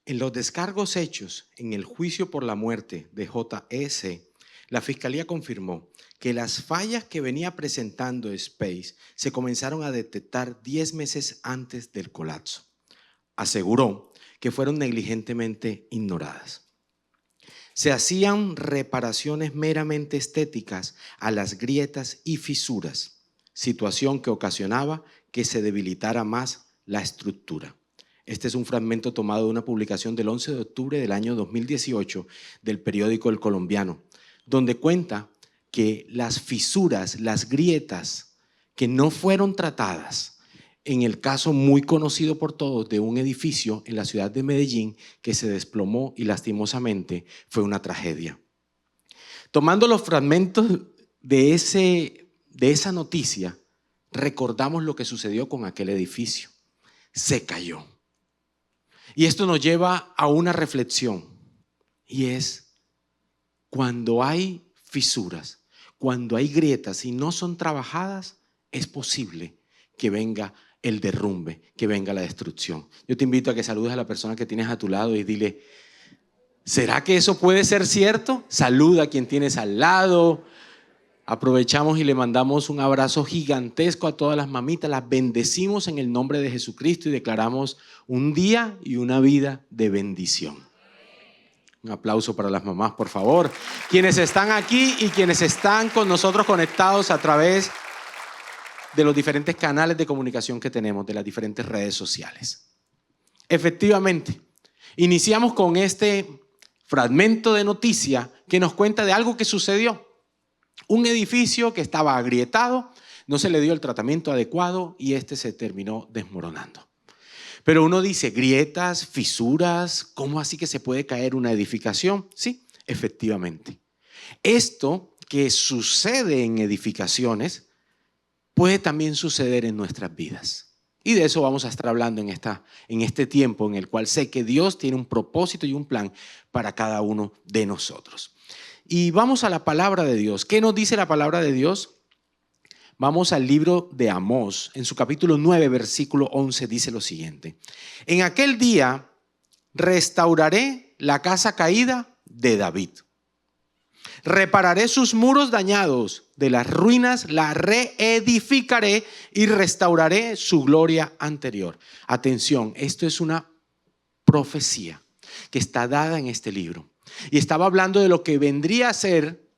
En los descargos hechos en el juicio por la muerte de J.S., la Fiscalía confirmó que las fallas que venía presentando Space se comenzaron a detectar 10 meses antes del colapso. Aseguró que fueron negligentemente ignoradas. Se hacían reparaciones meramente estéticas a las grietas y fisuras, situación que ocasionaba que se debilitara más la estructura. Este es un fragmento tomado de una publicación del 11 de octubre del año 2018 del periódico El Colombiano, donde cuenta que las fisuras, las grietas que no fueron tratadas, en el caso muy conocido por todos de un edificio en la ciudad de Medellín que se desplomó y lastimosamente fue una tragedia. Tomando los fragmentos de esa noticia, recordamos lo que sucedió con aquel edificio. Se cayó. Y esto nos lleva a una reflexión, y es cuando hay fisuras, cuando hay grietas y no son trabajadas, es posible que venga el derrumbe, que venga la destrucción. Yo te invito a que saludes a la persona que tienes a tu lado y dile, ¿será que eso puede ser cierto? Saluda a quien tienes al lado. Aprovechamos y le mandamos un abrazo gigantesco a todas las mamitas, las bendecimos en el nombre de Jesucristo y declaramos un día y una vida de bendición. Un aplauso para las mamás, por favor. Quienes están aquí y quienes están con nosotros conectados a través de los diferentes canales de comunicación que tenemos, de las diferentes redes sociales. Efectivamente, iniciamos con este fragmento de noticia que nos cuenta de algo que sucedió. Un edificio que estaba agrietado, no se le dio el tratamiento adecuado y este se terminó desmoronando. Pero uno dice, grietas, fisuras, ¿cómo así que se puede caer una edificación? Sí, efectivamente. Esto que sucede en edificaciones puede también suceder en nuestras vidas. Y de eso vamos a estar hablando en este tiempo en el cual sé que Dios tiene un propósito y un plan para cada uno de nosotros. Y vamos a la palabra de Dios. ¿Qué nos dice la palabra de Dios? Vamos al libro de Amós. En su capítulo 9, versículo 11 dice lo siguiente. En aquel día restauraré la casa caída de David. Repararé sus muros dañados, de las ruinas la reedificaré y restauraré su gloria anterior. Atención, esto es una profecía que está dada en este libro. Y estaba hablando de lo que vendría a ser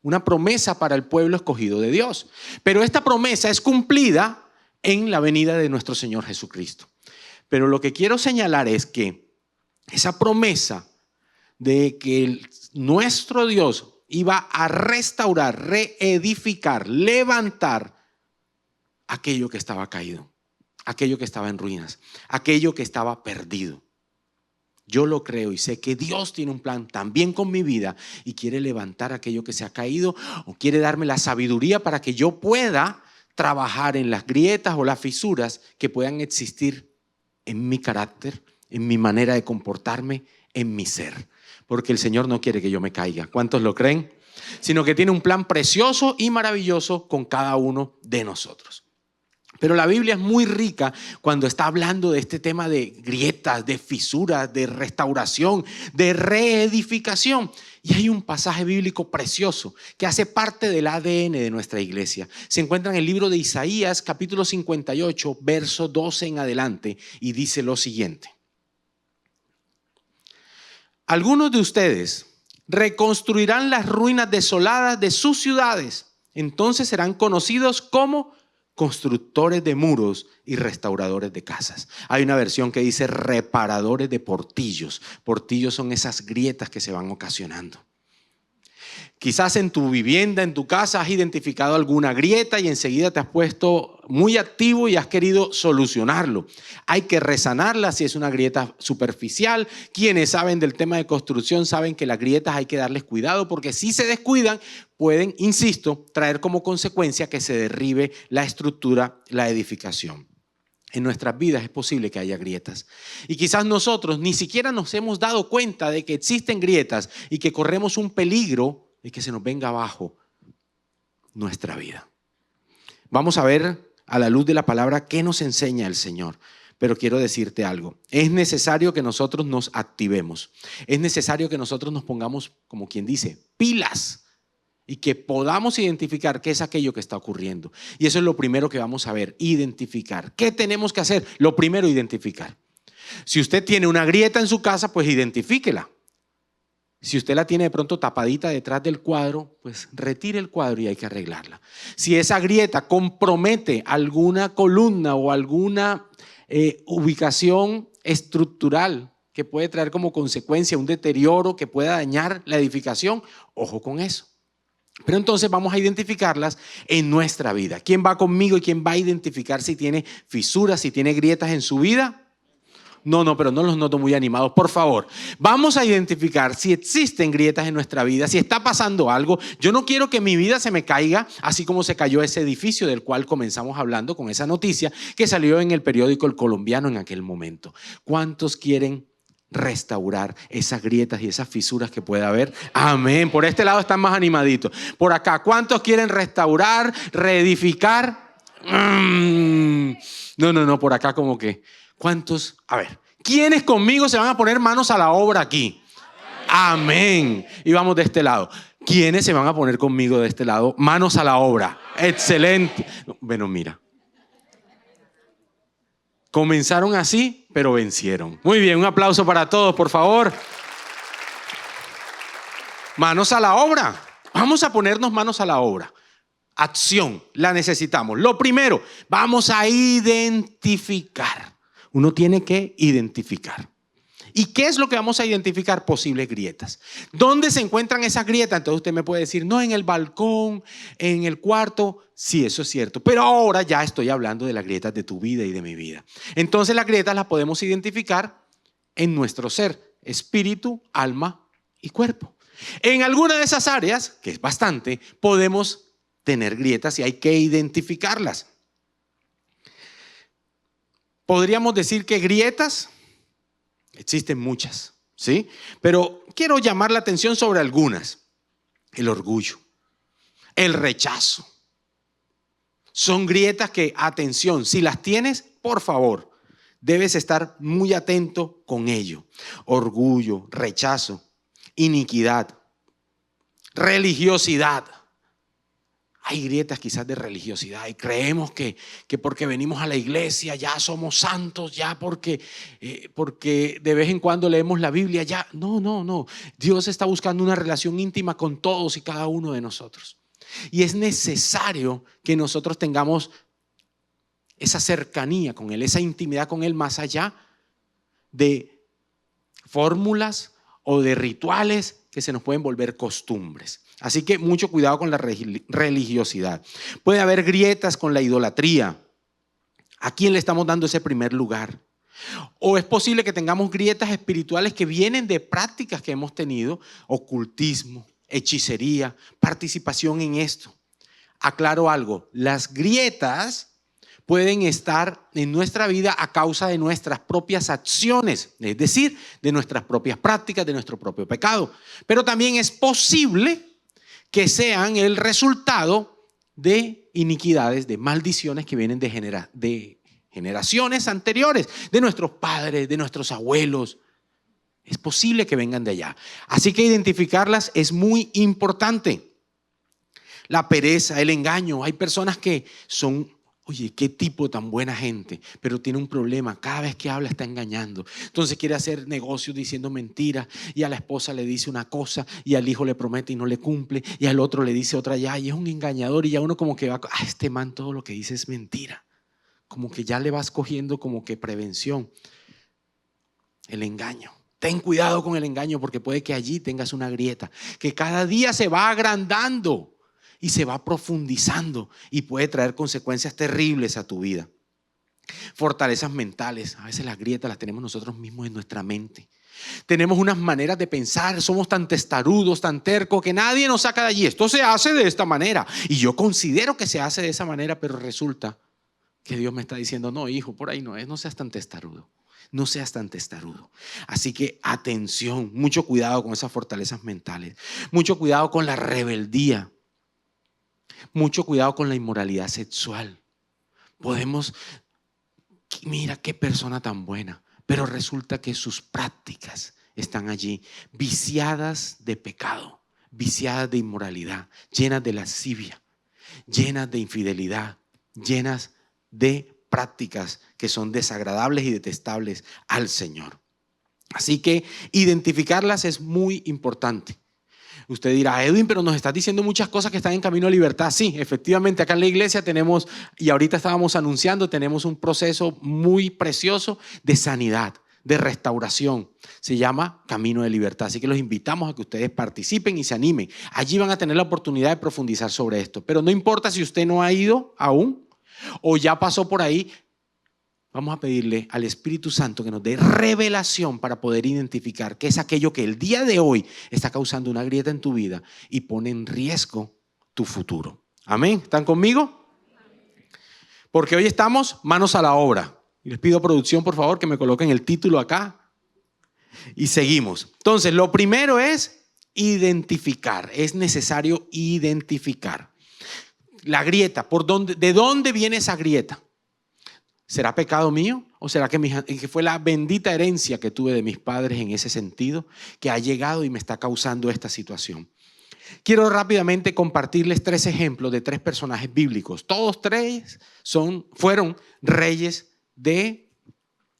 una promesa para el pueblo escogido de Dios. Pero esta promesa es cumplida en la venida de nuestro Señor Jesucristo. Pero lo que quiero señalar es que esa promesa de que nuestro Dios iba a restaurar, reedificar, levantar aquello que estaba caído, aquello que estaba en ruinas, aquello que estaba perdido. Yo lo creo y sé que Dios tiene un plan también con mi vida y quiere levantar aquello que se ha caído o quiere darme la sabiduría para que yo pueda trabajar en las grietas o las fisuras que puedan existir en mi carácter, en mi manera de comportarme, en mi ser. Porque el Señor no quiere que yo me caiga. ¿Cuántos lo creen? Sino que tiene un plan precioso y maravilloso con cada uno de nosotros. Pero la Biblia es muy rica cuando está hablando de este tema de grietas, de fisuras, de restauración, de reedificación. Y hay un pasaje bíblico precioso que hace parte del ADN de nuestra iglesia. Se encuentra en el libro de Isaías, capítulo 58, verso 12 en adelante, y dice lo siguiente. Algunos de ustedes reconstruirán las ruinas desoladas de sus ciudades. Entonces serán conocidos como constructores de muros y restauradores de casas. Hay una versión que dice reparadores de portillos. Portillos son esas grietas que se van ocasionando. Quizás en tu vivienda, en tu casa, has identificado alguna grieta y enseguida te has puesto muy activo y has querido solucionarlo. Hay que resanarla si es una grieta superficial. Quienes saben del tema de construcción saben que las grietas hay que darles cuidado porque si se descuidan pueden, insisto, traer como consecuencia que se derribe la estructura, la edificación. En nuestras vidas es posible que haya grietas. Y quizás nosotros ni siquiera nos hemos dado cuenta de que existen grietas y que corremos un peligro de que se nos venga abajo nuestra vida. Vamos a ver a la luz de la palabra qué nos enseña el Señor. Pero quiero decirte algo. Es necesario que nosotros nos activemos. Es necesario que nosotros nos pongamos, como quien dice, pilas. Y que podamos identificar qué es aquello que está ocurriendo. Y eso es lo primero que vamos a ver, identificar. ¿Qué tenemos que hacer? Lo primero, identificar. Si usted tiene una grieta en su casa, pues identifíquela. Si usted la tiene de pronto tapadita detrás del cuadro, pues retire el cuadro y hay que arreglarla. Si esa grieta compromete alguna columna o alguna ubicación estructural que puede traer como consecuencia un deterioro que pueda dañar la edificación, ojo con eso. Pero entonces vamos a identificarlas en nuestra vida. ¿Quién va conmigo y quién va a identificar si tiene fisuras, si tiene grietas en su vida? No, pero no los noto muy animados. Por favor, vamos a identificar si existen grietas en nuestra vida, si está pasando algo. Yo no quiero que mi vida se me caiga, así como se cayó ese edificio del cual comenzamos hablando con esa noticia que salió en el periódico El Colombiano en aquel momento. ¿Cuántos quieren restaurar esas grietas y esas fisuras que pueda haber? Amén. Por este lado están más animaditos. Por acá, ¿cuántos quieren restaurar, reedificar? No, por acá como que, ¿cuántos? A ver, ¿quiénes conmigo se van a poner manos a la obra aquí? Amén. Y vamos de este lado. ¿Quiénes se van a poner conmigo de este lado? Manos a la obra. Excelente. Bueno, mira. Comenzaron así, pero vencieron. Muy bien, un aplauso para todos, por favor. Manos a la obra. Vamos a ponernos manos a la obra. Acción, la necesitamos. Lo primero, vamos a identificar. Uno tiene que identificar. ¿Y qué es lo que vamos a identificar? Posibles grietas. ¿Dónde se encuentran esas grietas? Entonces usted me puede decir, no, en el balcón, en el cuarto. Sí, eso es cierto. Pero ahora ya estoy hablando de las grietas de tu vida y de mi vida. Entonces las grietas las podemos identificar en nuestro ser, espíritu, alma y cuerpo. En alguna de esas áreas, que es bastante, podemos tener grietas y hay que identificarlas. Podríamos decir que grietas existen muchas, ¿sí? Pero quiero llamar la atención sobre algunas. El orgullo, el rechazo. Son grietas que, atención, si las tienes, por favor, debes estar muy atento con ello. Orgullo, rechazo, iniquidad, religiosidad. Hay grietas quizás de religiosidad y creemos que porque venimos a la iglesia ya somos santos, ya porque de vez en cuando leemos la Biblia, ya. No. Dios está buscando una relación íntima con todos y cada uno de nosotros. Y es necesario que nosotros tengamos esa cercanía con Él, esa intimidad con Él más allá de fórmulas o de rituales que se nos pueden volver costumbres. Así que mucho cuidado con la religiosidad. Puede haber grietas con la idolatría. ¿A quién le estamos dando ese primer lugar? O es posible que tengamos grietas espirituales que vienen de prácticas que hemos tenido, ocultismo, hechicería, participación en esto. Aclaro algo, las grietas pueden estar en nuestra vida a causa de nuestras propias acciones, es decir, de nuestras propias prácticas, de nuestro propio pecado. Pero también es posible que sean el resultado de iniquidades, de maldiciones que vienen de generaciones anteriores, de nuestros padres, de nuestros abuelos. Es posible que vengan de allá. Así que identificarlas es muy importante. La pereza, el engaño. Hay personas que son, oye, qué tipo tan buena gente, pero tiene un problema. Cada vez que habla está engañando. Entonces quiere hacer negocios diciendo mentiras y a la esposa le dice una cosa y al hijo le promete y no le cumple y al otro le dice otra ya y es un engañador y ya uno como que va, este man todo lo que dice es mentira. Como que ya le vas cogiendo como que prevención. El engaño. Ten cuidado con el engaño porque puede que allí tengas una grieta que cada día se va agrandando y se va profundizando y puede traer consecuencias terribles a tu vida. Fortalezas mentales. A veces las grietas las tenemos nosotros mismos en nuestra mente. Tenemos unas maneras de pensar, somos tan testarudos, tan tercos que nadie nos saca de allí. Esto se hace de esta manera y yo considero que se hace de esa manera, pero resulta que Dios me está diciendo, no hijo, por ahí no es, no seas tan testarudo. No seas tan testarudo. Así que atención, mucho cuidado con esas fortalezas mentales. Mucho cuidado con la rebeldía. Mucho cuidado con la inmoralidad sexual. Podemos Mira qué persona tan buena. Pero resulta que sus prácticas están allí, viciadas de pecado, viciadas de inmoralidad, llenas de lascivia, llenas de infidelidad, llenas de prácticas que son desagradables y detestables al Señor. Así que identificarlas es muy importante. Usted dirá, Edwin, pero nos estás diciendo muchas cosas que están en camino a libertad. Sí, efectivamente, acá en la iglesia tenemos, y ahorita estábamos anunciando, tenemos un proceso muy precioso de sanidad, de restauración. Se llama Camino de Libertad. Así que los invitamos a que ustedes participen y se animen. Allí van a tener la oportunidad de profundizar sobre esto. Pero no importa si usted no ha ido aún o ya pasó por ahí. Vamos a pedirle al Espíritu Santo que nos dé revelación para poder identificar qué es aquello que el día de hoy está causando una grieta en tu vida y pone en riesgo tu futuro. Amén. ¿Están conmigo? Porque hoy estamos manos a la obra. Y les pido a producción, por favor, que me coloquen el título acá. Y seguimos. Entonces, lo primero es identificar. Es necesario identificar la grieta. ¿De dónde viene esa grieta? ¿Será pecado mío? ¿O será que fue la bendita herencia que tuve de mis padres en ese sentido que ha llegado y me está causando esta situación? Quiero rápidamente compartirles 3 ejemplos de 3 personajes bíblicos. Todos 3 fueron reyes de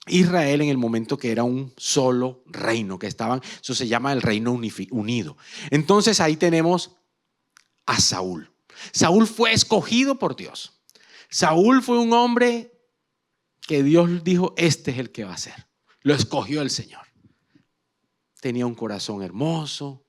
Israel en el momento que era un solo reino, eso se llama el reino unido. Entonces ahí tenemos a Saúl. Saúl fue escogido por Dios. Saúl fue un hombre que Dios dijo, este es el que va a ser. Lo escogió el Señor. Tenía un corazón hermoso.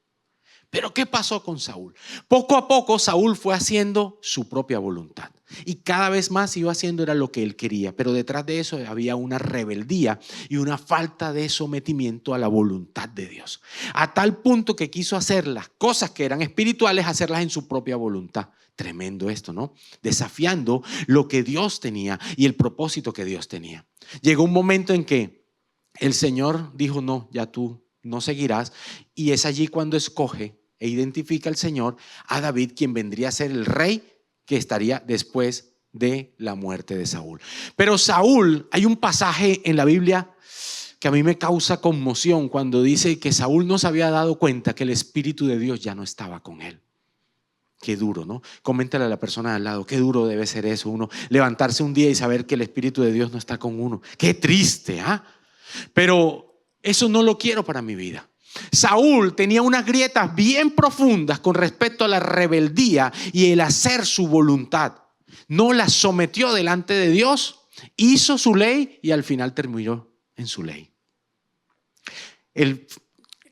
Pero ¿qué pasó con Saúl? Poco a poco Saúl fue haciendo su propia voluntad. Y cada vez más iba haciendo era lo que él quería. Pero detrás de eso había una rebeldía y una falta de sometimiento a la voluntad de Dios. A tal punto que quiso hacer las cosas que eran espirituales, hacerlas en su propia voluntad. Tremendo esto, ¿no? Desafiando lo que Dios tenía y el propósito que Dios tenía. Llegó un momento en que el Señor dijo, no, ya tú no seguirás. Y es allí cuando escoge e identifica al Señor a David, quien vendría a ser el rey que estaría después de la muerte de Saúl. Pero Saúl, hay un pasaje en la Biblia que a mí me causa conmoción cuando dice que Saúl no se había dado cuenta que el Espíritu de Dios ya no estaba con él. Qué duro, ¿no? Coméntale a la persona de al lado, qué duro debe ser eso, uno levantarse un día y saber que el Espíritu de Dios no está con uno. Qué triste, ¿ah? Pero eso no lo quiero para mi vida. Saúl tenía unas grietas bien profundas con respecto a la rebeldía y el hacer su voluntad. No la sometió delante de Dios, hizo su ley y al final terminó en su ley.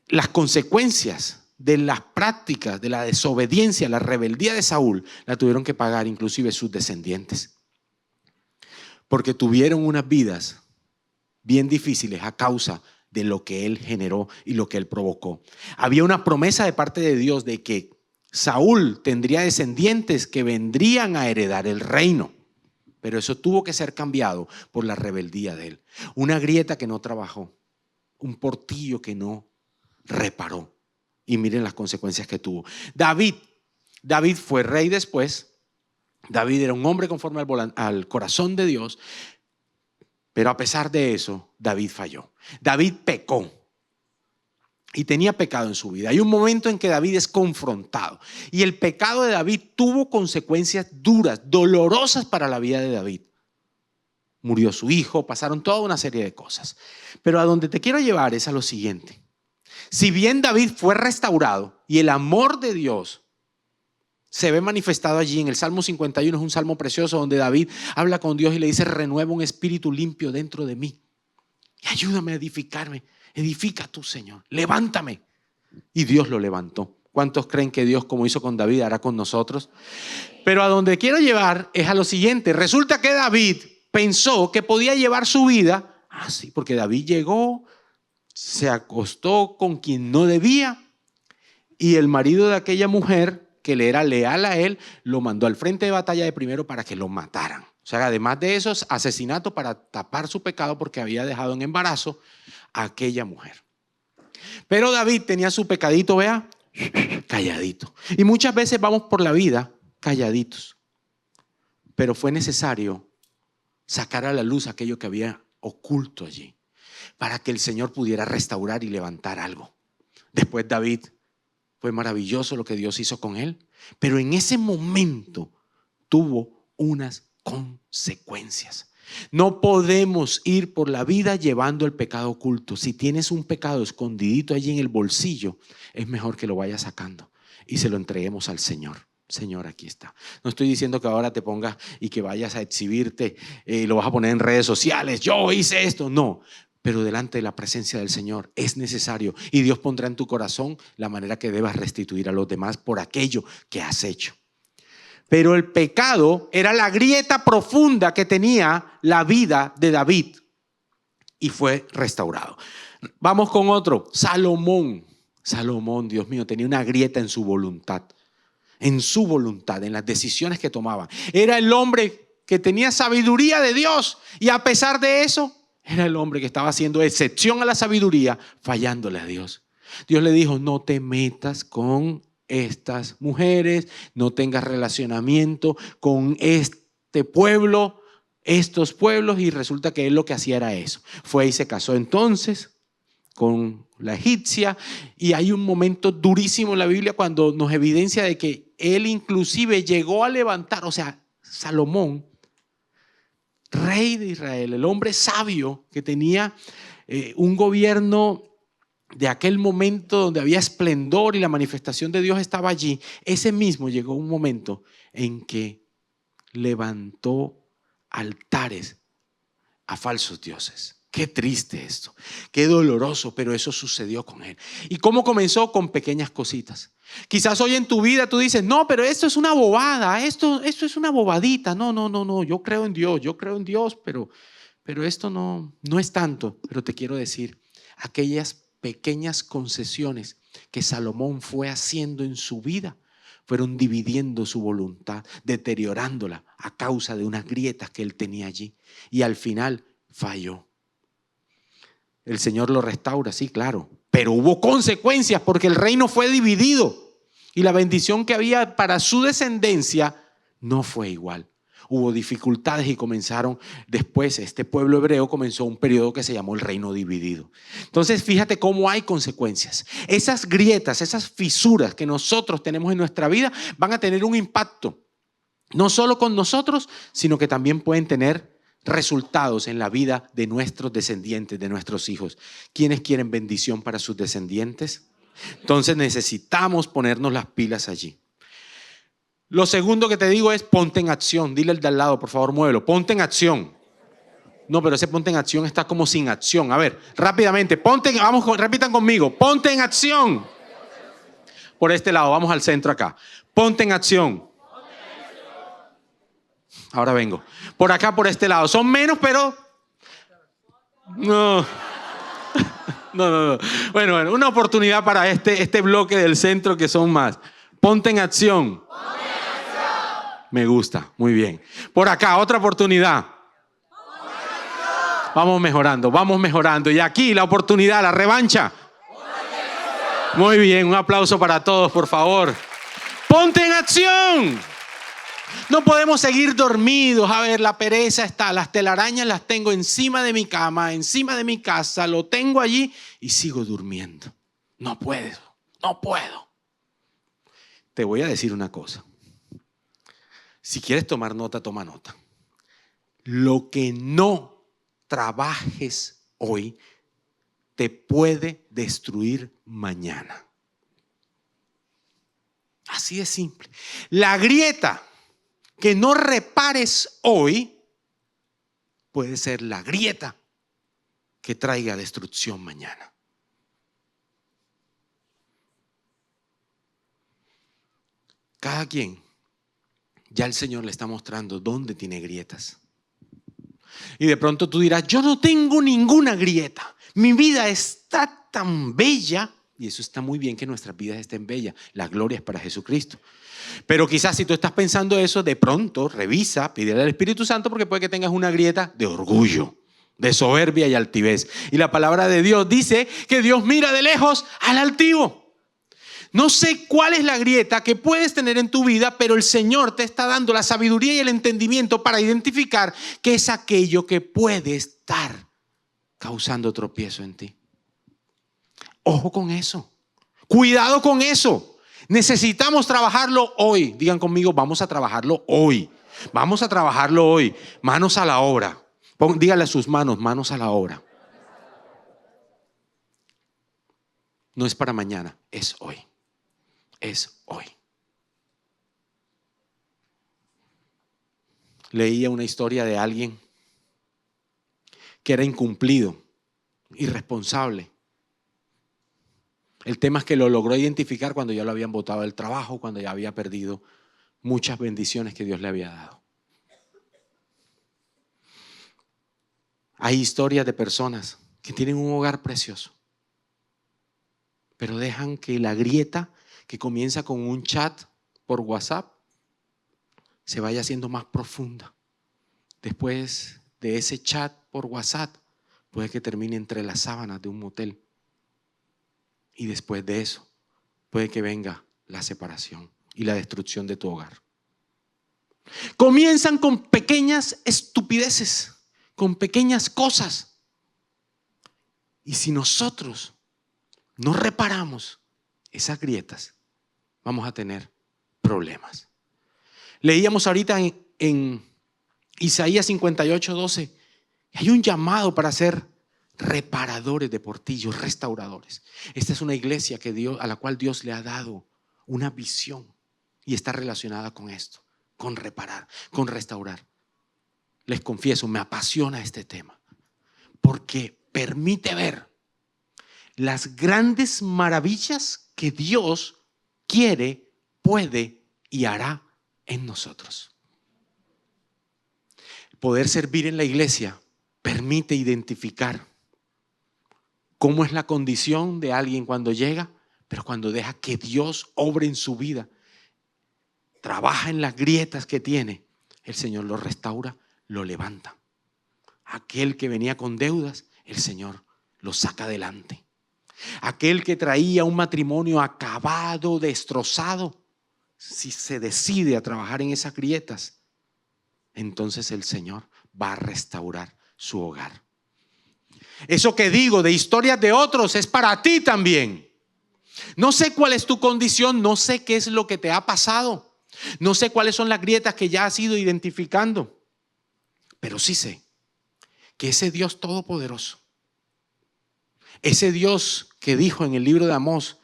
Las consecuencias de las prácticas, de la desobediencia, la rebeldía de Saúl, la tuvieron que pagar inclusive sus descendientes. Porque tuvieron unas vidas bien difíciles a causa de lo que él generó y lo que él provocó. Había una promesa de parte de Dios de que Saúl tendría descendientes que vendrían a heredar el reino. Pero eso tuvo que ser cambiado por la rebeldía de él. Una grieta que no trabajó, un portillo que no reparó. Y miren las consecuencias que tuvo. David fue rey después. David era un hombre conforme al corazón de Dios. Pero a pesar de eso, David falló. David pecó. Y tenía pecado en su vida. Hay un momento en que David es confrontado. Y el pecado de David tuvo consecuencias duras, dolorosas para la vida de David. Murió su hijo, pasaron toda una serie de cosas. Pero a donde te quiero llevar es a lo siguiente. Si bien David fue restaurado y el amor de Dios se ve manifestado allí en el Salmo 51, es un salmo precioso donde David habla con Dios y le dice, renueva un espíritu limpio dentro de mí y ayúdame a edificarme. Edifica tú, Señor, levántame. Y Dios lo levantó. ¿Cuántos creen que Dios, como hizo con David, hará con nosotros? Pero a donde quiero llevar es a lo siguiente. Resulta que David pensó que podía llevar su vida así, porque David llegó, se acostó con quien no debía y el marido de aquella mujer que le era leal a él lo mandó al frente de batalla de primero para que lo mataran. O sea, además de eso, asesinato para tapar su pecado porque había dejado en embarazo a aquella mujer. Pero David tenía su pecadito, vea, calladito. Y muchas veces vamos por la vida calladitos. Pero fue necesario sacar a la luz aquello que había oculto allí, para que el Señor pudiera restaurar y levantar algo. Después David, fue maravilloso lo que Dios hizo con él, pero en ese momento tuvo unas consecuencias. No podemos ir por la vida llevando el pecado oculto. Si tienes un pecado escondidito allí en el bolsillo, es mejor que lo vayas sacando y se lo entreguemos al Señor. Señor, aquí está. No estoy diciendo que ahora te pongas y que vayas a exhibirte, lo vas a poner en redes sociales, yo hice esto. No, pero delante de la presencia del Señor es necesario, y Dios pondrá en tu corazón la manera que debas restituir a los demás por aquello que has hecho. Pero el pecado era la grieta profunda que tenía la vida de David y fue restaurado. Vamos con otro, Salomón. Salomón, Dios mío, tenía una grieta en su voluntad, en las decisiones que tomaba. Era el hombre que tenía sabiduría de Dios y a pesar de eso, era el hombre que estaba haciendo excepción a la sabiduría, fallándole a Dios. Dios le dijo, no te metas con estas mujeres, no tengas relacionamiento con este pueblo, estos pueblos, y resulta que él lo que hacía era eso. Fue y se casó entonces con la egipcia, y hay un momento durísimo en la Biblia cuando nos evidencia de que él inclusive llegó a levantar, o sea, Salomón, rey de Israel, el hombre sabio que tenía un gobierno de aquel momento donde había esplendor y la manifestación de Dios estaba allí, ese mismo llegó un momento en que levantó altares a falsos dioses. Qué triste esto, qué doloroso, pero eso sucedió con él. ¿Y cómo comenzó? Con pequeñas cositas. Quizás hoy en tu vida tú dices, no, pero esto es una bobada, esto es una bobadita. No, yo creo en Dios, pero esto no es tanto. Pero te quiero decir, aquellas pequeñas concesiones que Salomón fue haciendo en su vida fueron dividiendo su voluntad, deteriorándola a causa de unas grietas que él tenía allí, y al final falló. El Señor lo restaura, sí, claro, pero hubo consecuencias porque el reino fue dividido y la bendición que había para su descendencia no fue igual. Hubo dificultades y comenzaron después, este pueblo hebreo comenzó un periodo que se llamó el reino dividido. Entonces fíjate cómo hay consecuencias. Esas grietas, esas fisuras que nosotros tenemos en nuestra vida van a tener un impacto, no solo con nosotros, sino que también pueden tener resultados en la vida de nuestros descendientes, de nuestros hijos. ¿Quiénes quieren bendición para sus descendientes? Entonces necesitamos ponernos las pilas allí. Lo segundo que te digo es ponte en acción. Dile al de al lado, por favor, muévelo. Ponte en acción. No, pero ese ponte en acción está como sin acción. A ver, rápidamente, repitan conmigo. Ponte en acción. Por este lado, vamos al centro acá. Ponte en acción. Ahora vengo. Por acá, por este lado. Son menos, pero... No. Bueno, una oportunidad para este bloque del centro que son más. Ponte en acción. Me gusta, muy bien. Por acá, otra oportunidad. Vamos mejorando. Y aquí la oportunidad, la revancha. Muy bien, un aplauso para todos, por favor. Ponte en acción. No podemos seguir dormidos. A ver, la pereza está, las telarañas las tengo encima de mi cama, encima de mi casa, lo tengo allí y sigo durmiendo. No puedo. Te voy a decir una cosa. Si quieres tomar nota, toma nota. Lo que no trabajes hoy te puede destruir mañana. Así de simple. La grieta que no repares hoy puede ser la grieta que traiga destrucción mañana. Cada quien, ya el Señor le está mostrando dónde tiene grietas. Y de pronto tú dirás, yo no tengo ninguna grieta. Mi vida está tan bella. Y eso está muy bien, que nuestras vidas estén bellas. La gloria es para Jesucristo. Pero quizás si tú estás pensando eso, de pronto revisa, pídele al Espíritu Santo, porque puede que tengas una grieta de orgullo, de soberbia y altivez. Y la palabra de Dios dice que Dios mira de lejos al altivo. No sé cuál es la grieta que puedes tener en tu vida, pero el Señor te está dando la sabiduría y el entendimiento para identificar qué es aquello que puede estar causando tropiezo en ti. Ojo con eso. Cuidado con eso. Necesitamos trabajarlo hoy. Digan conmigo, vamos a trabajarlo hoy. Vamos a trabajarlo hoy. Manos a la obra. Díganle a sus manos a la obra. No es para mañana, es hoy. Es hoy. Leía una historia de alguien que era incumplido, irresponsable. El tema es que lo logró identificar cuando ya lo habían botado del trabajo, cuando ya había perdido muchas bendiciones que Dios le había dado. Hay historias de personas que tienen un hogar precioso, pero dejan que la grieta que comienza con un chat por WhatsApp se vaya haciendo más profunda. Después de ese chat por WhatsApp, puede que termine entre las sábanas de un motel. Y después de eso, puede que venga la separación y la destrucción de tu hogar. Comienzan con pequeñas estupideces, con pequeñas cosas. Y si nosotros no reparamos esas grietas, vamos a tener problemas. Leíamos ahorita en Isaías 58:12, hay un llamado para ser reparadores de portillos, restauradores. Esta es una iglesia a la cual Dios le ha dado una visión y está relacionada con esto, con reparar, con restaurar. Les confieso, me apasiona este tema porque permite ver las grandes maravillas que Dios quiere, puede y hará en nosotros. Poder servir en la iglesia permite identificar cómo es la condición de alguien cuando llega, pero cuando deja que Dios obre en su vida, trabaja en las grietas que tiene, el Señor lo restaura, lo levanta. Aquel que venía con deudas, el Señor lo saca adelante. Aquel que traía un matrimonio acabado, destrozado, si se decide a trabajar en esas grietas, entonces el Señor va a restaurar su hogar. Eso que digo de historias de otros es para ti también. No sé cuál es tu condición, no sé qué es lo que te ha pasado, no sé cuáles son las grietas que ya has ido identificando, pero sí sé que ese Dios todopoderoso, ese Dios que dijo en el libro de Amós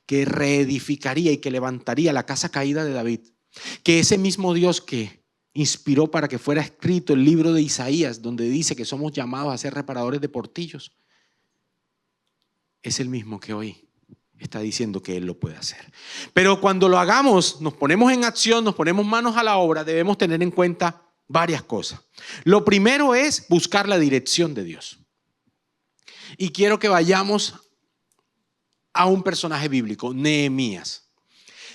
que reedificaría y que levantaría la casa caída de David, que ese mismo Dios que inspiró para que fuera escrito el libro de Isaías, donde dice que somos llamados a ser reparadores de portillos, es el mismo que hoy está diciendo que Él lo puede hacer. Pero cuando lo hagamos, nos ponemos en acción, nos ponemos manos a la obra, debemos tener en cuenta varias cosas. Lo primero es buscar la dirección de Dios. Y quiero que vayamos a un personaje bíblico, Nehemías.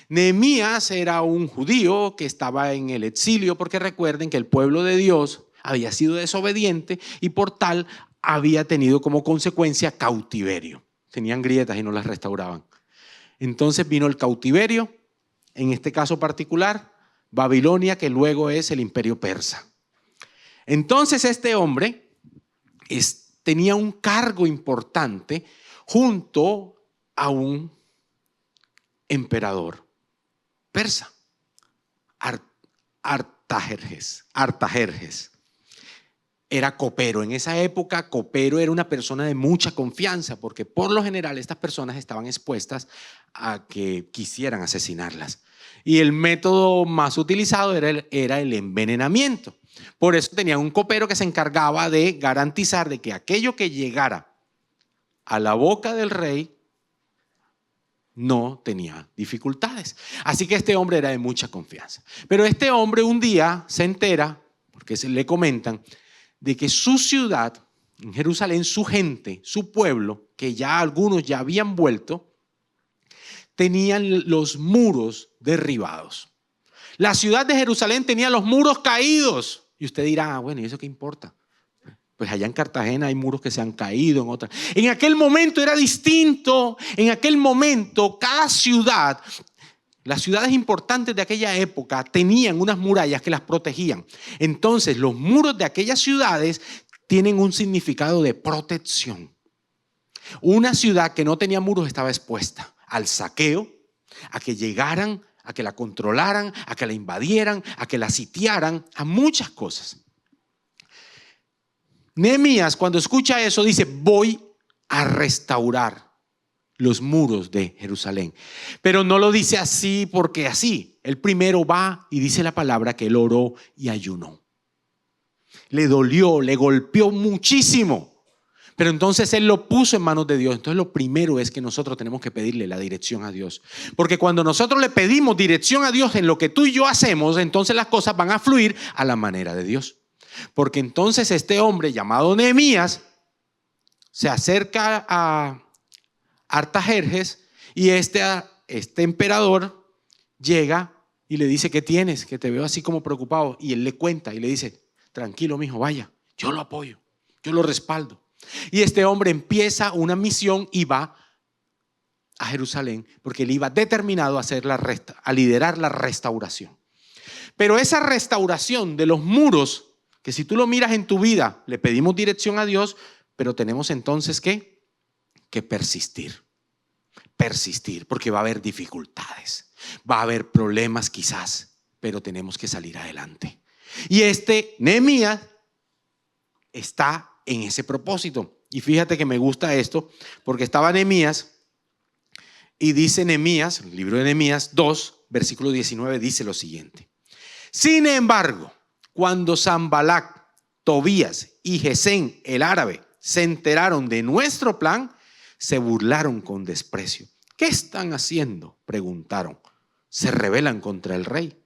Nehemías era un judío que estaba en el exilio porque recuerden que el pueblo de Dios había sido desobediente y por tal había tenido como consecuencia cautiverio. Tenían grietas y no las restauraban. Entonces vino el cautiverio, en este caso particular, Babilonia, que luego es el imperio persa. Entonces este hombre tenía un cargo importante junto a un emperador persa, Artajerjes. Era copero. En esa época, copero era una persona de mucha confianza, porque por lo general estas personas estaban expuestas a que quisieran asesinarlas. Y el método más utilizado era el envenenamiento. Por eso tenían un copero que se encargaba de garantizar de que aquello que llegara a la boca del rey no tenía dificultades. Así que este hombre era de mucha confianza. Pero este hombre un día se entera, porque le comentan, de que su ciudad, en Jerusalén, su gente, su pueblo, que ya algunos ya habían vuelto, tenían los muros derribados. La ciudad de Jerusalén tenía los muros caídos. Y usted dirá, bueno, ¿y eso qué importa? Pues allá en Cartagena hay muros que se han caído, en otras. En aquel momento era distinto. En aquel momento cada ciudad, las ciudades importantes de aquella época tenían unas murallas que las protegían. Entonces los muros de aquellas ciudades tienen un significado de protección. Una ciudad que no tenía muros estaba expuesta al saqueo, a que llegaran, a que la controlaran, a que la invadieran, a que la sitiaran, a muchas cosas. Nehemías, cuando escucha eso, dice: voy a restaurar los muros de Jerusalén. Pero no lo dice así porque así. Él primero va y dice la palabra que él oró y ayunó. Le dolió, le golpeó muchísimo. Pero entonces él lo puso en manos de Dios. Entonces lo primero es que nosotros tenemos que pedirle la dirección a Dios. Porque cuando nosotros le pedimos dirección a Dios en lo que tú y yo hacemos, entonces las cosas van a fluir a la manera de Dios. Porque entonces este hombre llamado Nehemías se acerca a Artajerjes y este emperador llega y le dice: ¿qué tienes? Que te veo así como preocupado. Y él le cuenta y le dice: tranquilo, mijo, vaya, yo lo apoyo, yo lo respaldo. Y este hombre empieza una misión y va a Jerusalén porque él iba determinado a liderar la restauración. Pero esa restauración de los muros, que si tú lo miras en tu vida, le pedimos dirección a Dios, pero tenemos entonces que persistir. Persistir, porque va a haber dificultades, va a haber problemas quizás, pero tenemos que salir adelante. Y Nehemías está en ese propósito. Y fíjate que me gusta esto, porque estaba Nehemías y dice Nehemías, el libro de Nehemías 2, versículo 19, dice lo siguiente: sin embargo, cuando Sanbalat, Tobías y Gesén el árabe se enteraron de nuestro plan, se burlaron con desprecio. ¿Qué están haciendo?, preguntaron. ¿Se rebelan contra el rey?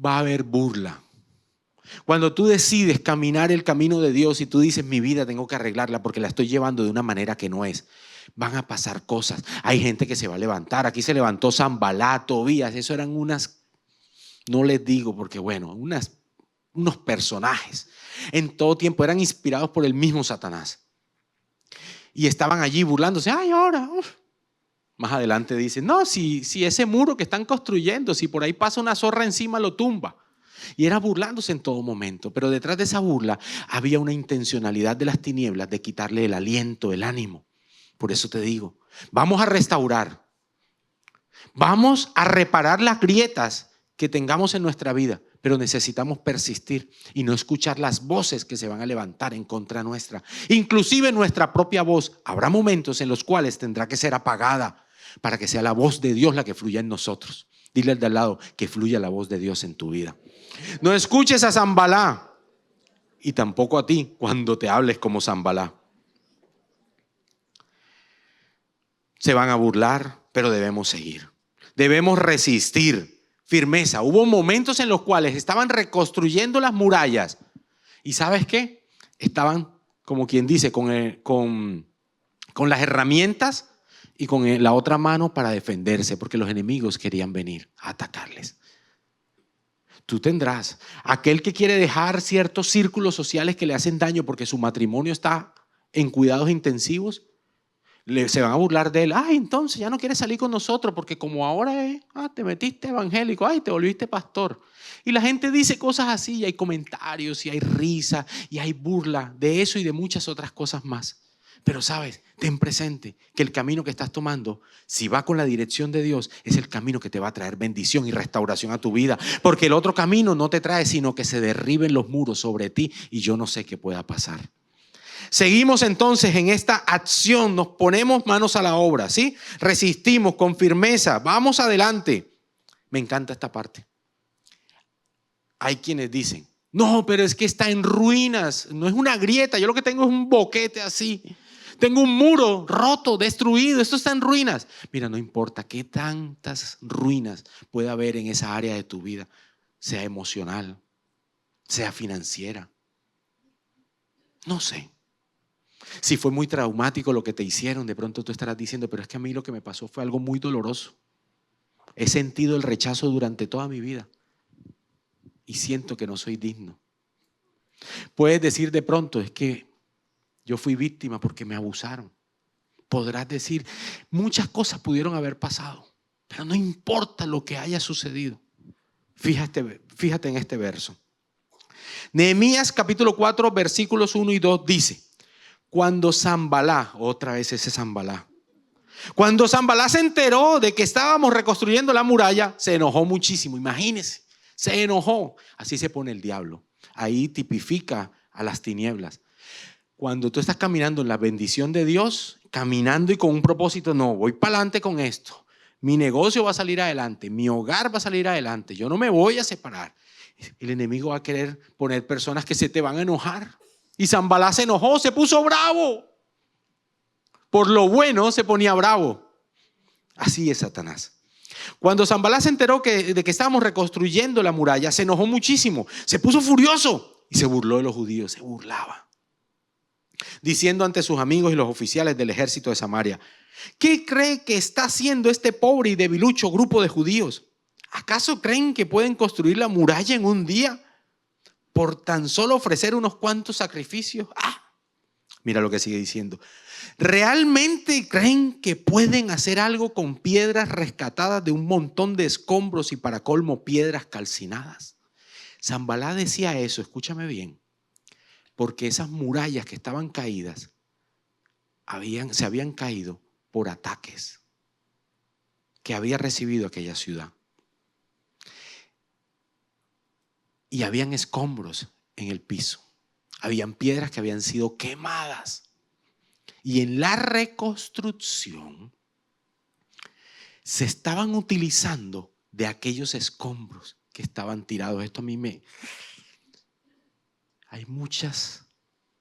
Va a haber burla. Cuando tú decides caminar el camino de Dios y tú dices: mi vida tengo que arreglarla porque la estoy llevando de una manera que no es, van a pasar cosas. Hay gente que se va a levantar. Aquí se levantó Sanbalat, Tobías. Eso eran no les digo porque bueno, unos personajes. En todo tiempo eran inspirados por el mismo Satanás. Y estaban allí burlándose. Ay, ahora. Más adelante dice: no, si ese muro que están construyendo, si por ahí pasa una zorra encima, lo tumba. Y era burlándose en todo momento. Pero detrás de esa burla había una intencionalidad de las tinieblas de quitarle el aliento, el ánimo. Por eso te digo, vamos a restaurar. Vamos a reparar las grietas que tengamos en nuestra vida. Pero necesitamos persistir y no escuchar las voces que se van a levantar en contra nuestra. Inclusive nuestra propia voz. Habrá momentos en los cuales tendrá que ser apagada para que sea la voz de Dios la que fluya en nosotros. Dile al de al lado que fluya la voz de Dios en tu vida. No escuches a Sanbalat y tampoco a ti cuando te hables como Sanbalat. Se van a burlar, pero debemos seguir. Debemos resistir. Firmeza. Hubo momentos en los cuales estaban reconstruyendo las murallas. ¿Y sabes qué? Estaban, como quien dice, con las herramientas y con la otra mano para defenderse, porque los enemigos querían venir a atacarles. Tú tendrás aquel que quiere dejar ciertos círculos sociales que le hacen daño porque su matrimonio está en cuidados intensivos. Se van a burlar de él. Ay, entonces ya no quieres salir con nosotros porque como ahora te metiste evangélico, ay, te volviste pastor. Y la gente dice cosas así y hay comentarios y hay risa y hay burla de eso y de muchas otras cosas más. Pero sabes, ten presente que el camino que estás tomando, si va con la dirección de Dios, es el camino que te va a traer bendición y restauración a tu vida. Porque el otro camino no te trae sino que se derriben los muros sobre ti y yo no sé qué pueda pasar. Seguimos entonces en esta acción, nos ponemos manos a la obra, ¿sí? Resistimos con firmeza, vamos adelante. Me encanta esta parte. Hay quienes dicen: no, pero es que está en ruinas, no es una grieta, yo lo que tengo es un boquete así. Tengo un muro roto, destruido, esto está en ruinas. Mira, no importa qué tantas ruinas pueda haber en esa área de tu vida, sea emocional, sea financiera, no sé. Si fue muy traumático lo que te hicieron, de pronto tú estarás diciendo: pero es que a mí lo que me pasó fue algo muy doloroso. He sentido el rechazo durante toda mi vida y siento que no soy digno. Puedes decir de pronto, es que yo fui víctima porque me abusaron. Podrás decir, muchas cosas pudieron haber pasado, pero no importa lo que haya sucedido. Fíjate en este verso. Nehemías capítulo 4 versículos 1 y 2 dice, cuando Sanbalá, otra vez ese Sanbalá, cuando Sanbalá se enteró de que estábamos reconstruyendo la muralla, se enojó muchísimo, imagínense, se enojó. Así se pone el diablo, ahí tipifica a las tinieblas. Cuando tú estás caminando en la bendición de Dios, caminando y con un propósito, no, voy para adelante con esto. Mi negocio va a salir adelante, mi hogar va a salir adelante, yo no me voy a separar. El enemigo va a querer poner personas que se te van a enojar. Y Sanbalá se enojó, se puso bravo. Por lo bueno se ponía bravo. Así es Satanás. Cuando Sanbalá se enteró de que estábamos reconstruyendo la muralla, se enojó muchísimo, se puso furioso y se burló de los judíos, se burlaba. Diciendo ante sus amigos y los oficiales del ejército de Samaria, ¿qué cree que está haciendo este pobre y debilucho grupo de judíos? ¿Acaso creen que pueden construir la muralla en un día por tan solo ofrecer unos cuantos sacrificios? Mira lo que sigue diciendo. ¿Realmente creen que pueden hacer algo con piedras rescatadas de un montón de escombros y para colmo piedras calcinadas? Sanbalá decía eso, escúchame bien, porque esas murallas que estaban caídas se habían caído por ataques que había recibido aquella ciudad. Y habían escombros en el piso. Habían piedras que habían sido quemadas. Y en la reconstrucción se estaban utilizando de aquellos escombros que estaban tirados. Esto a mí me... Hay muchas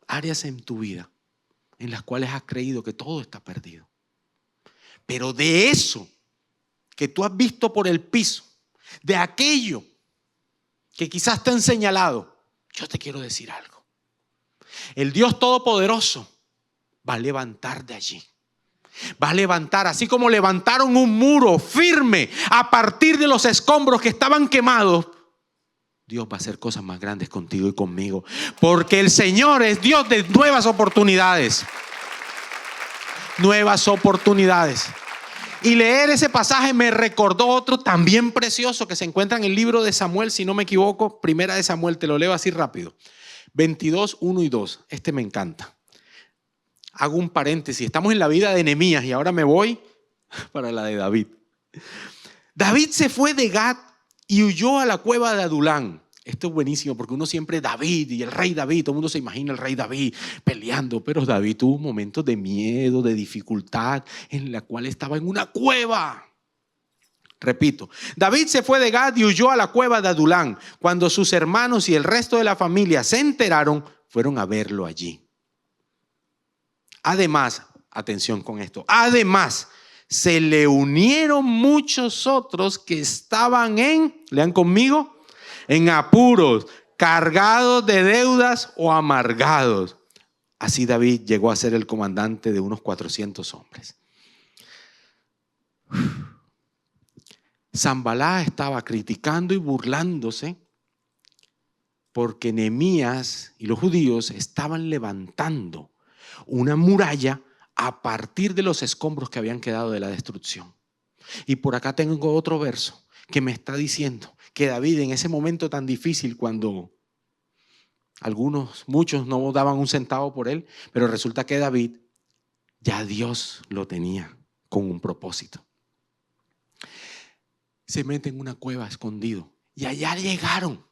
áreas en tu vida en las cuales has creído que todo está perdido. Pero de eso que tú has visto por el piso, de aquello que quizás te han señalado, yo te quiero decir algo. El Dios Todopoderoso va a levantar de allí. Va a levantar, así como levantaron un muro firme a partir de los escombros que estaban quemados. Dios va a hacer cosas más grandes contigo y conmigo. Porque el Señor es Dios de nuevas oportunidades. Nuevas oportunidades. Y leer ese pasaje me recordó otro también precioso que se encuentra en el libro de Samuel, si no me equivoco, primera de Samuel, te lo leo así rápido. 22, 1 y 2. Este me encanta. Hago un paréntesis. Estamos en la vida de Nehemías y ahora me voy para la de David. David se fue de Gat y huyó a la cueva de Adulán. Esto es buenísimo porque uno siempre David y el rey David, todo el mundo se imagina el rey David peleando, pero David tuvo momentos de miedo, de dificultad, en la cual estaba en una cueva. Repito, David se fue de Gad y huyó a la cueva de Adulán. Cuando sus hermanos y el resto de la familia se enteraron, fueron a verlo allí. Además, atención con esto, además se le unieron muchos otros que estaban lean conmigo, en apuros, cargados de deudas o amargados. Así David llegó a ser el comandante de unos 400 hombres. Sanbalá estaba criticando y burlándose porque Nehemías y los judíos estaban levantando una muralla a partir de los escombros que habían quedado de la destrucción. Y por acá tengo otro verso que me está diciendo que David en ese momento tan difícil, cuando muchos no daban un centavo por él, pero resulta que David ya Dios lo tenía con un propósito. Se mete en una cueva escondido y allá llegaron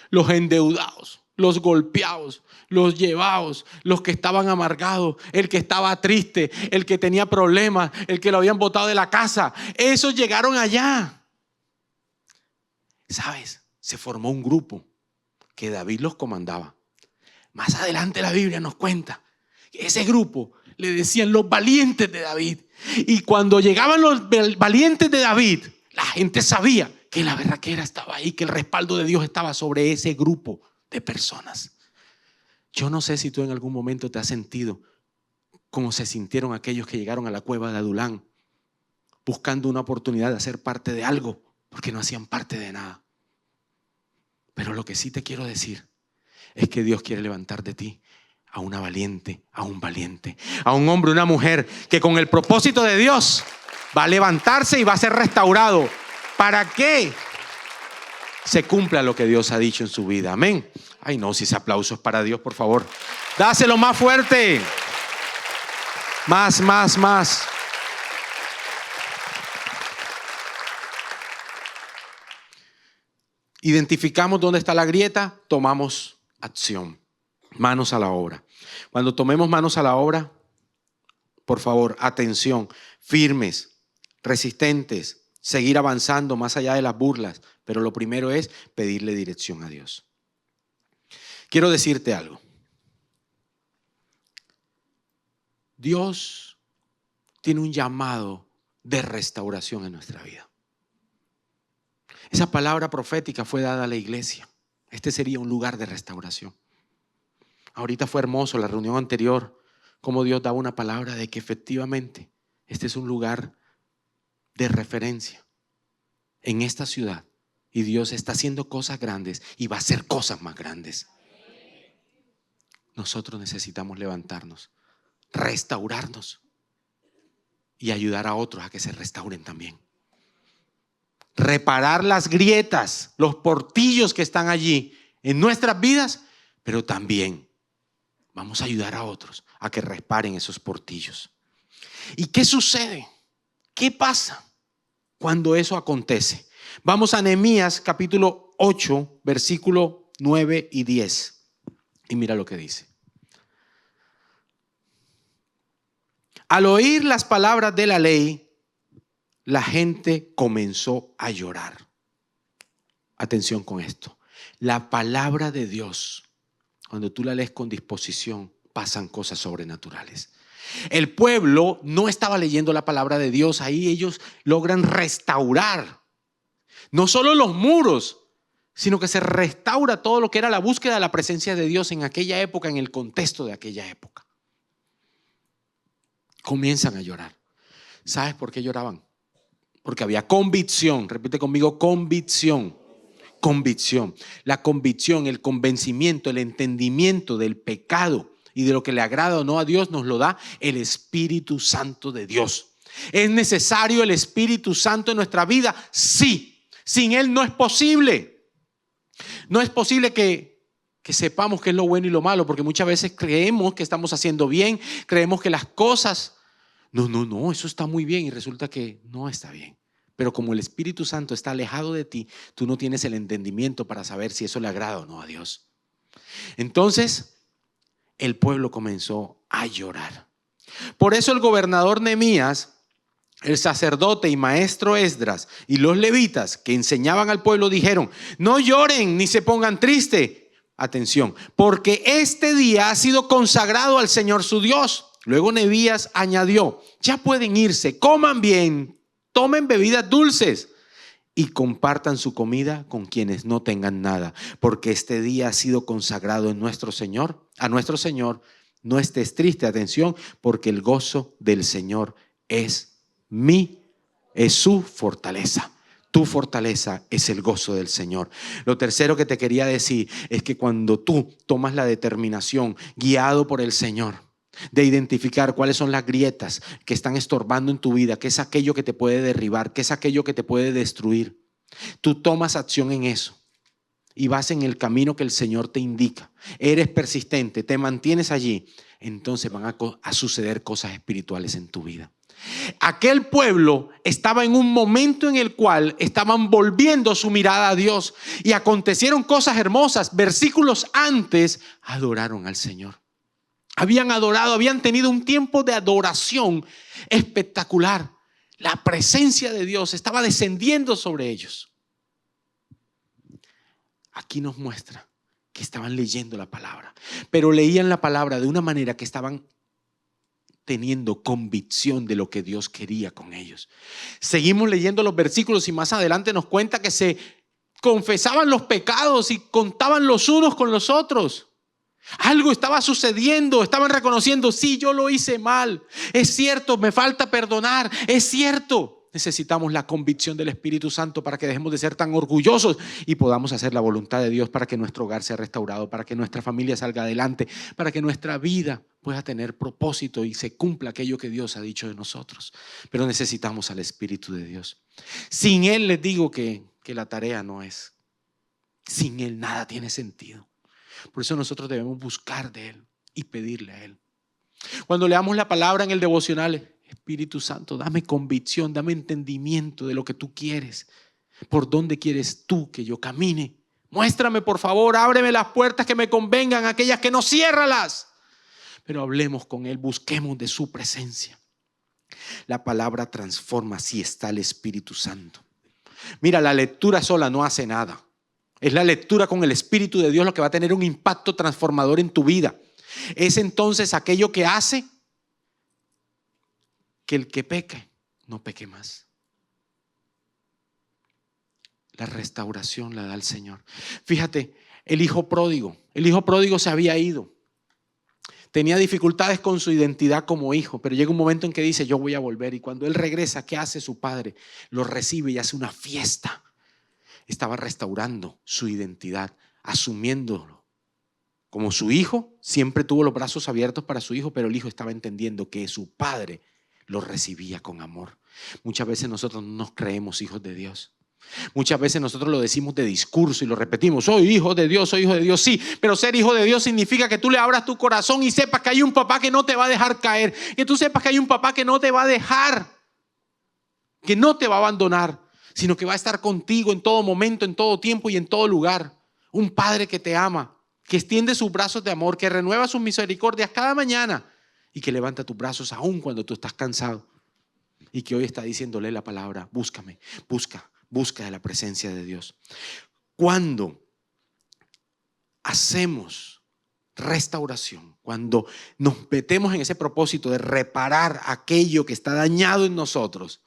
los endeudados, los golpeados, los llevados, los que estaban amargados, el que estaba triste, el que tenía problemas, el que lo habían botado de la casa. Esos llegaron allá. ¿Sabes? Se formó un grupo que David los comandaba. Más adelante la Biblia nos cuenta que ese grupo le decían los valientes de David. Y cuando llegaban los valientes de David, la gente sabía que la berraquera estaba ahí, que el respaldo de Dios estaba sobre ese grupo de personas. Yo no sé si tú en algún momento te has sentido como se sintieron aquellos que llegaron a la cueva de Adulán buscando una oportunidad de hacer parte de algo porque no hacían parte de nada. Pero lo que sí te quiero decir es que Dios quiere levantar de ti a una valiente, a un valiente, a un hombre, una mujer que con el propósito de Dios va a levantarse y va a ser restaurado. ¿Para qué? Se cumpla lo que Dios ha dicho en su vida. Amén. Ay, no, si ese aplauso es para Dios, por favor, dáselo más fuerte. Más. Identificamos dónde está la grieta, tomamos acción. Manos a la obra. Cuando tomemos manos a la obra, por favor, atención, firmes, resistentes, seguir avanzando más allá de las burlas. Pero lo primero es pedirle dirección a Dios. Quiero decirte algo. Dios tiene un llamado de restauración en nuestra vida. Esa palabra profética fue dada a la iglesia. Este sería un lugar de restauración. Ahorita fue hermoso la reunión anterior, como Dios daba una palabra de que efectivamente este es un lugar de referencia en esta ciudad. Y Dios está haciendo cosas grandes y va a hacer cosas más grandes. Nosotros necesitamos levantarnos, restaurarnos y ayudar a otros a que se restauren también. Reparar las grietas, los portillos que están allí en nuestras vidas, pero también vamos a ayudar a otros a que reparen esos portillos. ¿Y qué sucede? ¿Qué pasa cuando eso acontece? Vamos a Nehemías capítulo 8, versículo 9 y 10. Y mira lo que dice. Al oír las palabras de la ley, la gente comenzó a llorar. Atención con esto. La palabra de Dios, cuando tú la lees con disposición, pasan cosas sobrenaturales. El pueblo no estaba leyendo la palabra de Dios. Ahí ellos logran restaurar no solo los muros, sino que se restaura todo lo que era la búsqueda de la presencia de Dios en aquella época, en el contexto de aquella época. Comienzan a llorar. ¿Sabes por qué lloraban? Porque había convicción. Repite conmigo, convicción. Convicción. La convicción, el convencimiento, el entendimiento del pecado y de lo que le agrada o no a Dios nos lo da el Espíritu Santo de Dios. ¿Es necesario el Espíritu Santo en nuestra vida? Sí. Sin Él no es posible. No es posible que sepamos qué es lo bueno y lo malo, porque muchas veces creemos que estamos haciendo bien, creemos que las cosas... No, eso está muy bien y resulta que no está bien. Pero como el Espíritu Santo está alejado de ti, tú no tienes el entendimiento para saber si eso le agrada o no a Dios. Entonces, el pueblo comenzó a llorar. Por eso el gobernador Nehemías, el sacerdote y maestro Esdras y los levitas que enseñaban al pueblo dijeron: no lloren ni se pongan tristes. Atención, porque este día ha sido consagrado al Señor su Dios. Luego Nehemías añadió: ya pueden irse, coman bien, tomen bebidas dulces y compartan su comida con quienes no tengan nada, porque este día ha sido consagrado en nuestro Señor, a nuestro Señor. No estés triste, atención, porque el gozo del Señor es su fortaleza. Tu fortaleza es el gozo del Señor. Lo tercero que te quería decir es que cuando tú tomas la determinación, guiado por el Señor, de identificar cuáles son las grietas que están estorbando en tu vida, qué es aquello que te puede derribar, qué es aquello que te puede destruir, tú tomas acción en eso y vas en el camino que el Señor te indica. Eres persistente, te mantienes allí, entonces van a suceder cosas espirituales en tu vida. Aquel pueblo estaba en un momento en el cual estaban volviendo su mirada a Dios y acontecieron cosas hermosas. Versículos antes adoraron al Señor. Habían adorado, habían tenido un tiempo de adoración espectacular. La presencia de Dios estaba descendiendo sobre ellos. Aquí nos muestra que estaban leyendo la palabra, pero leían la palabra de una manera que estaban teniendo convicción de lo que Dios quería con ellos. Seguimos leyendo los versículos y más adelante nos cuenta que se confesaban los pecados y contaban los unos con los otros. Algo estaba sucediendo, estaban reconociendo: sí, yo lo hice mal, es cierto, me falta perdonar, es cierto. Necesitamos la convicción del Espíritu Santo para que dejemos de ser tan orgullosos y podamos hacer la voluntad de Dios para que nuestro hogar sea restaurado, para que nuestra familia salga adelante, para que nuestra vida pueda tener propósito y se cumpla aquello que Dios ha dicho de nosotros. Pero necesitamos al Espíritu de Dios. Sin Él les digo que la tarea no es. Sin Él nada tiene sentido. Por eso nosotros debemos buscar de Él y pedirle a Él. Cuando leamos la palabra en el devocional, Espíritu Santo, dame convicción, dame entendimiento de lo que tú quieres. ¿Por dónde quieres tú que yo camine? Muéstrame, por favor, ábreme las puertas que me convengan, aquellas que no, ciérralas. Pero hablemos con Él, busquemos de su presencia. La palabra transforma si está el Espíritu Santo. Mira, la lectura sola no hace nada. Es la lectura con el Espíritu de Dios lo que va a tener un impacto transformador en tu vida. Es entonces aquello que hace que el que peque no peque más. La restauración la da el Señor. Fíjate, el hijo pródigo se había ido. Tenía dificultades con su identidad como hijo, pero llega un momento en que dice, yo voy a volver. Y cuando él regresa, ¿qué hace su padre? Lo recibe y hace una fiesta. Estaba restaurando su identidad, asumiéndolo como su hijo. Siempre tuvo los brazos abiertos para su hijo, pero el hijo estaba entendiendo que su padre lo recibía con amor. Muchas veces nosotros no nos creemos hijos de Dios. Muchas veces nosotros lo decimos de discurso y lo repetimos, soy hijo de Dios, sí, pero ser hijo de Dios significa que tú le abras tu corazón y sepas que hay un papá que no te va a dejar caer, que tú sepas que hay un papá que no te va a dejar, que no te va a abandonar, sino que va a estar contigo en todo momento, en todo tiempo y en todo lugar. Un padre que te ama, que extiende sus brazos de amor, que renueva sus misericordias cada mañana y que levanta tus brazos aún cuando tú estás cansado y que hoy está diciéndole la palabra, búscame, busca de la presencia de Dios. Cuando hacemos restauración, cuando nos metemos en ese propósito de reparar aquello que está dañado en nosotros,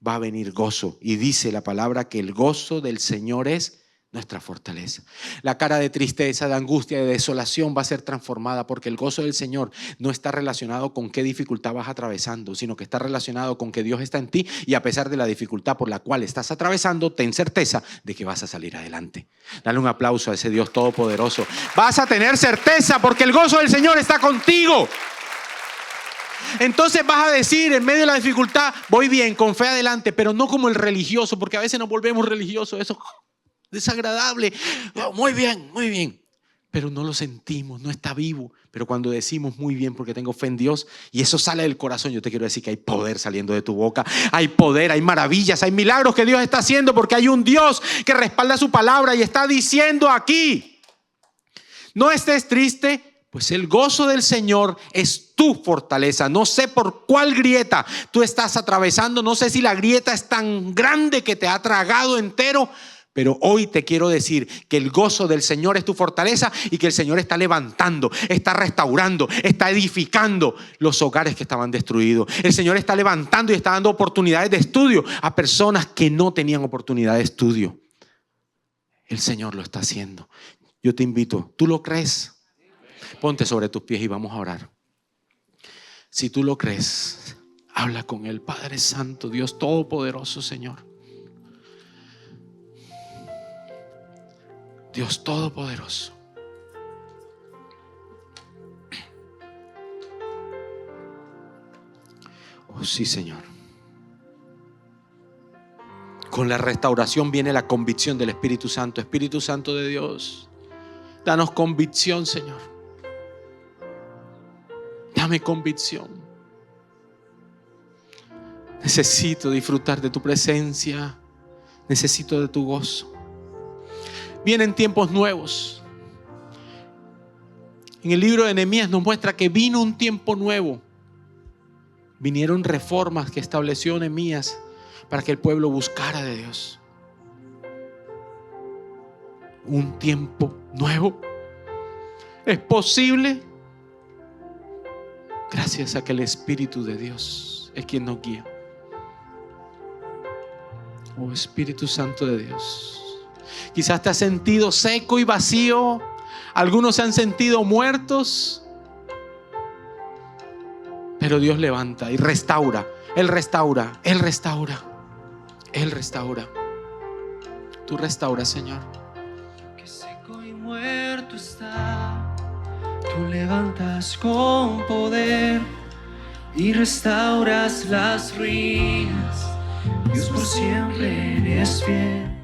va a venir gozo. Y dice la palabra que el gozo del Señor es nuestra fortaleza. La cara de tristeza, de angustia, de desolación va a ser transformada porque el gozo del Señor no está relacionado con qué dificultad vas atravesando, sino que está relacionado con que Dios está en ti y a pesar de la dificultad por la cual estás atravesando, ten certeza de que vas a salir adelante. Dale un aplauso a ese Dios todopoderoso. Vas a tener certeza porque el gozo del Señor está contigo. Entonces vas a decir en medio de la dificultad, voy bien, con fe adelante, pero no como el religioso, porque a veces nos volvemos religiosos, eso desagradable, oh, muy bien, pero no lo sentimos, no está vivo. Pero cuando decimos muy bien porque tengo fe en Dios y eso sale del corazón, yo te quiero decir que hay poder saliendo de tu boca, hay poder, hay maravillas, hay milagros que Dios está haciendo porque hay un Dios que respalda su palabra y está diciendo aquí, no estés triste, pues el gozo del Señor es tu fortaleza. No sé por cuál grieta tú estás atravesando, no sé si la grieta es tan grande que te ha tragado entero, pero hoy te quiero decir que el gozo del Señor es tu fortaleza y que el Señor está levantando, está restaurando, está edificando los hogares que estaban destruidos. El Señor está levantando y está dando oportunidades de estudio a personas que no tenían oportunidad de estudio. El Señor lo está haciendo. Yo te invito, ¿tú lo crees? Ponte sobre tus pies y vamos a orar. Si tú lo crees, habla con Él. Padre Santo, Dios Todopoderoso, Señor. Dios Todopoderoso. Oh sí, Señor. Con la restauración viene la convicción del Espíritu Santo. Espíritu Santo de Dios, danos convicción, Señor. Dame convicción. Necesito disfrutar de tu presencia. Necesito de tu gozo. Vienen tiempos nuevos. En el libro de Nehemías nos muestra que vino un tiempo nuevo. Vinieron reformas que estableció Nehemías para que el pueblo buscara de Dios. Un tiempo nuevo. ¿Es posible? Gracias a que el Espíritu de Dios es quien nos guía. Oh Espíritu Santo de Dios. Quizás te has sentido seco y vacío. Algunos se han sentido muertos. Pero Dios levanta y restaura. Él restaura, Él restaura, Él restaura. Tú restauras, Señor. Que seco y muerto está, tú levantas con poder y restauras las ruinas. Dios, por siempre eres fiel.